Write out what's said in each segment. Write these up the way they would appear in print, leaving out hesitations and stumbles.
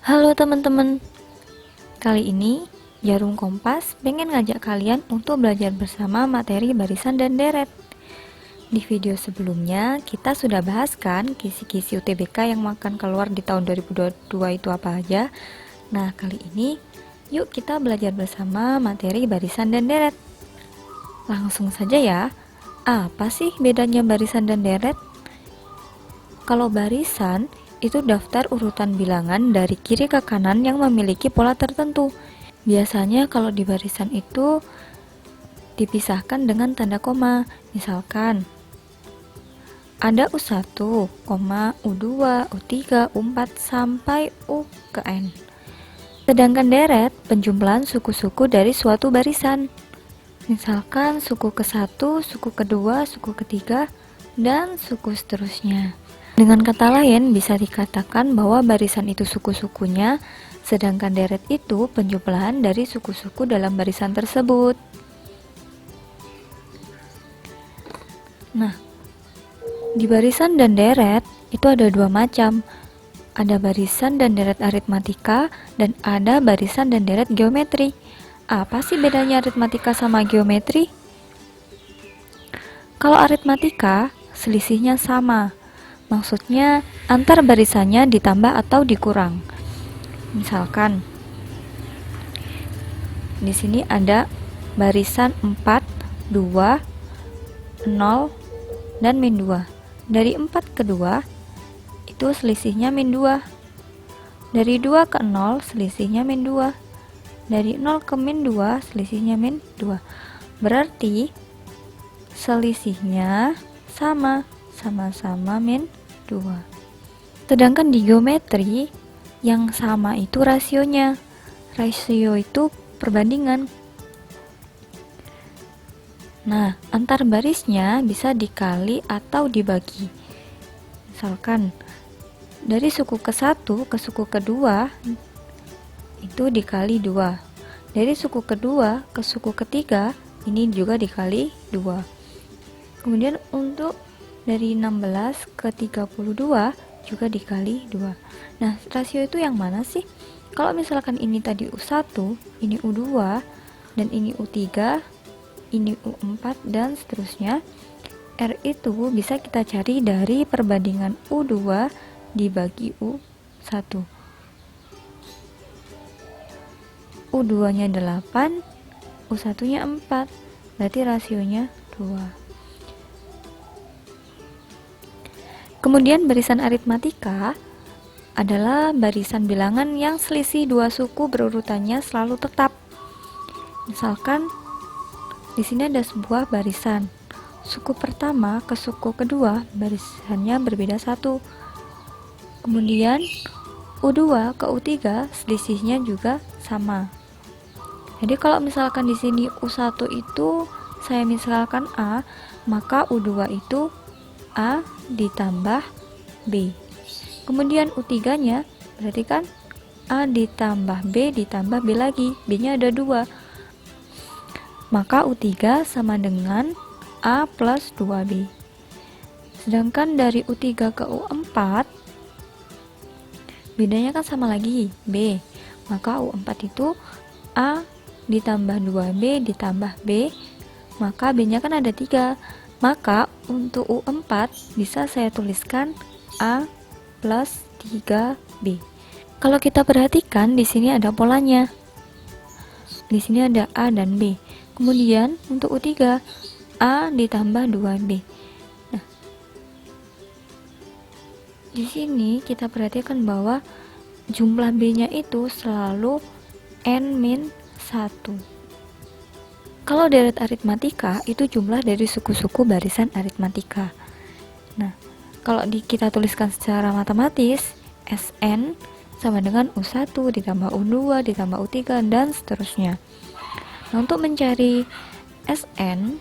Halo teman-teman, kali ini Jarum Kompas pengen ngajak kalian untuk belajar bersama materi barisan dan deret. Di video sebelumnya kita sudah bahas kan kisi-kisi UTBK yang akan keluar di tahun 2022 itu apa aja. Nah kali ini yuk kita belajar bersama materi barisan dan deret. Langsung saja ya, apa sih bedanya barisan dan deret? Kalau barisan itu daftar urutan bilangan dari kiri ke kanan yang memiliki pola tertentu. Biasanya kalau di barisan itu dipisahkan dengan tanda koma. Misalkan ada U1, U2, U3, U4 sampai U ke N. Sedangkan deret penjumlahan suku-suku dari suatu barisan. Misalkan suku ke-1, suku kedua, suku ketiga, dan suku seterusnya. Dengan kata lain, bisa dikatakan bahwa barisan itu suku-sukunya, sedangkan deret itu penjumlahan dari suku-suku dalam barisan tersebut. Nah, di barisan dan deret itu ada dua macam. Ada barisan dan deret aritmatika, dan ada barisan dan deret geometri. Apa sih bedanya aritmatika sama geometri? Kalau aritmatika, selisihnya sama. Maksudnya antar barisannya ditambah atau dikurang. Misalkan di sini ada barisan 4, 2, 0 dan min 2. Dari 4 ke 2 itu selisihnya min 2. Dari 2 ke 0 selisihnya min 2. Dari 0 ke min 2 selisihnya min 2. Berarti selisihnya sama-sama min 2. Sedangkan di geometri yang sama itu rasionya. Rasio itu perbandingan. Nah, antar barisnya bisa dikali atau dibagi. Misalkan dari suku ke-1 ke suku kedua itu dikali 2. Dari suku kedua ke suku ketiga ini juga dikali 2. Kemudian untuk dari 16 ke 32 juga dikali 2. Nah, rasio itu yang mana sih? Kalau misalkan ini tadi U1, ini U2, dan ini U3, ini U4, dan seterusnya, R itu bisa kita cari dari perbandingan U2 dibagi U1. U2 nya 8, U1 nya 4, berarti rasionya 2. Kemudian barisan aritmatika adalah barisan bilangan yang selisih dua suku berurutannya selalu tetap. Misalkan di sini ada sebuah barisan. Suku pertama ke suku kedua barisannya berbeda 1. Kemudian U2 ke U3 selisihnya juga sama. Jadi kalau misalkan di sini U1 itu saya misalkan A, maka U2 itu A ditambah B. Kemudian U3 nya berarti kan A ditambah B ditambah B lagi, B nya ada 2, maka U3 sama dengan A plus 2B. Sedangkan dari U3 ke U4 bedanya kan sama lagi, B, maka U4 itu A ditambah 2B ditambah B, maka B nya kan ada 3, maka untuk U4 bisa saya tuliskan A plus 3B. Kalau kita perhatikan di sini ada polanya. Di sini ada A dan B. Kemudian untuk U3 A ditambah 2B. Nah, di sini kita perhatikan bahwa jumlah B-nya itu selalu N-1. Kalau deret aritmatika itu jumlah dari suku-suku barisan aritmatika. Nah, kalau kita tuliskan secara matematis, Sn sama dengan U1 ditambah U2 ditambah U3 dan seterusnya. Nah, untuk mencari Sn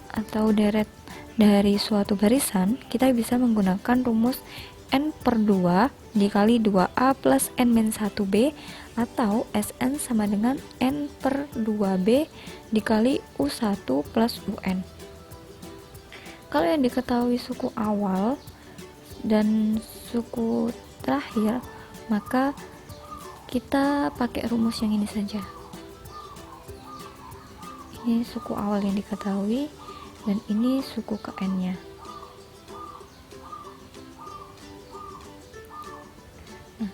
atau deret dari suatu barisan, kita bisa menggunakan rumus N per 2 dikali 2A plus N-1B, atau Sn sama dengan N per 2B dikali U1 plus UN. Kalau yang diketahui suku awal dan suku terakhir, maka kita pakai rumus yang ini saja. Ini suku awal yang diketahui dan ini suku ke n-nya. Nah,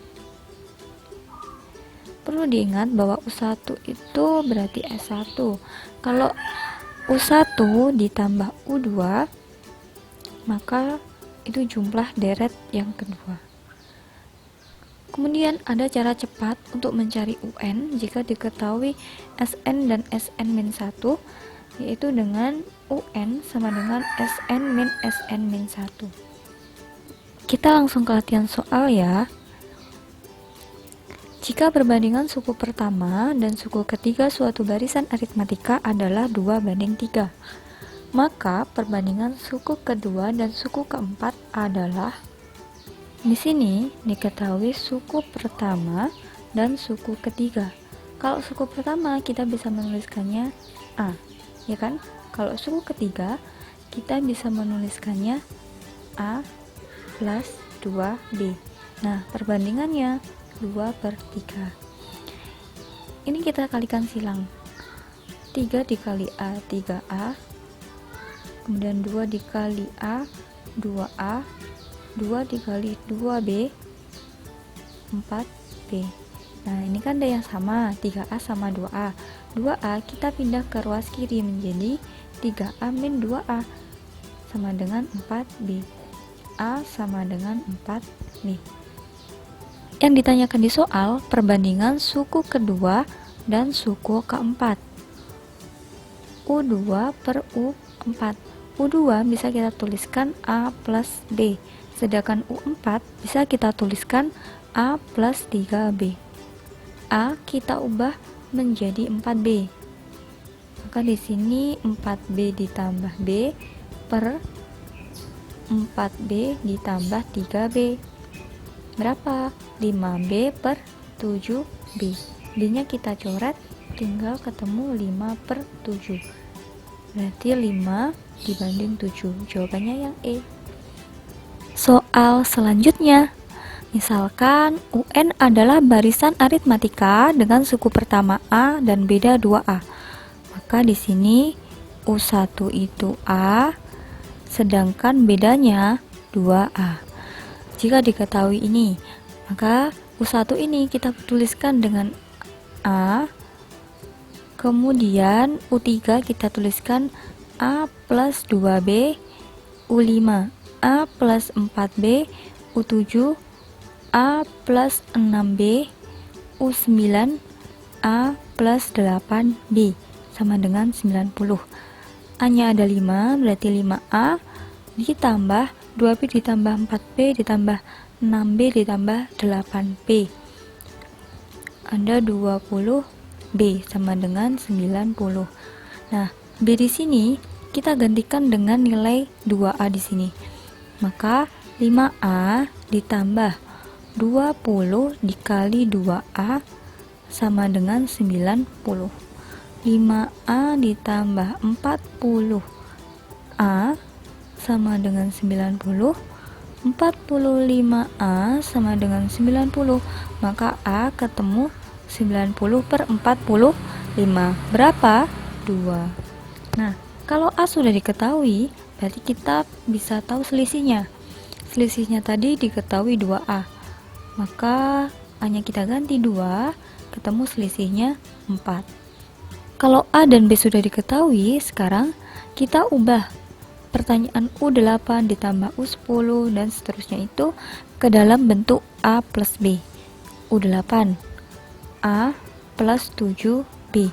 perlu diingat bahwa U1 itu berarti S1. Kalau U1 ditambah U2, maka itu jumlah deret yang kedua. Kemudian ada cara cepat untuk mencari UN jika diketahui Sn dan Sn-1, yaitu dengan UN sama dengan Sn min Sn-1. Kita langsung ke latihan soal ya. Jika perbandingan suku pertama dan suku ketiga suatu barisan aritmatika adalah 2:3, maka perbandingan suku kedua dan suku keempat adalah, di sini diketahui suku pertama dan suku ketiga. Kalau suku pertama kita bisa menuliskannya A, ya kan? Kalau suku ketiga kita bisa menuliskannya A plus 2B. Nah, perbandingannya 2/3. Ini kita kalikan silang. 3 dikali A, 3A. Kemudian 2 dikali A, 2A. 2 dikali 2B, 4B. Nah, ini kan ada yang sama, 3A sama 2A. 2A kita pindah ke ruas kiri menjadi 3A min 2A sama dengan 4B. A sama dengan 4B. Yang ditanyakan di soal, perbandingan suku kedua dan suku keempat. U2 per U4. U2 bisa kita tuliskan A plus B. Sedangkan U4 bisa kita tuliskan A plus 3B. A kita ubah menjadi 4B. Maka di sini 4B ditambah B per 4B ditambah 3B. Berapa? 5B per 7B. B-nya kita coret, tinggal ketemu 5/7. Berarti 5 dibanding 7. Jawabannya yang E. Soal selanjutnya, misalkan UN adalah barisan aritmatika dengan suku pertama A dan beda 2A. Maka di sini U1 itu A, sedangkan bedanya 2A. Jika diketahui ini, maka U1 ini kita tuliskan dengan A, kemudian U3 kita tuliskan A plus 2B, U5 A plus 4B, U7 A plus 6B, U9 A plus 8B sama dengan 90. A-nya ada 5, berarti 5A ditambah 2B ditambah 4B ditambah 6B ditambah 8B. Ada 20B sama dengan 90. Nah, B di sini kita gantikan dengan nilai 2A di sini. Maka 5A ditambah 20 dikali 2A sama dengan 90. 5A ditambah 40A sama dengan 90. 45A sama dengan 90. Maka A ketemu 90/45. Berapa? 2. Nah, kalau A sudah diketahui, berarti kita bisa tahu selisihnya. Selisihnya tadi diketahui 2A. Maka A-nya kita ganti 2, ketemu selisihnya 4. Kalau A dan B sudah diketahui, sekarang kita ubah pertanyaan U8 ditambah U10 dan seterusnya itu ke dalam bentuk A plus B. U8 A plus 7B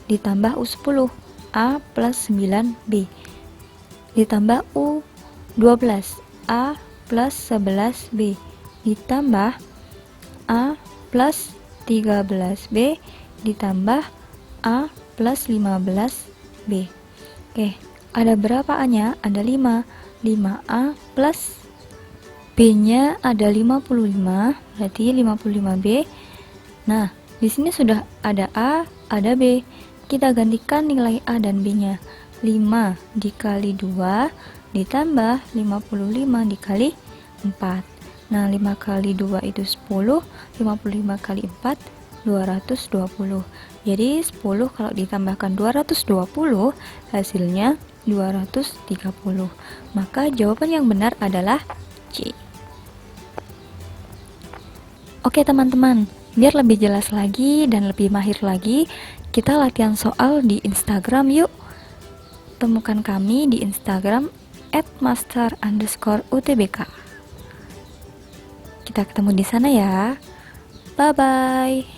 ditambah U10 A plus 9B ditambah U12 A plus 11B ditambah A plus 13B ditambah A plus 15B. Oke, ada berapa A-nya? Ada 5. 5A plus B-nya ada 55, berarti 55B. Nah, di sini sudah ada A, ada B. Kita gantikan nilai A dan B-nya. 5 dikali 2 ditambah 55 dikali 4. Nah, 5 kali 2 itu 10, 55 kali 4, 220. Jadi 10 kalau ditambahkan 220, hasilnya 230. Maka jawaban yang benar adalah C. Oke teman-teman, biar lebih jelas lagi dan lebih mahir lagi, kita latihan soal di Instagram yuk. Temukan kami di Instagram @master_utbk. Kita ketemu di sana ya. Bye bye.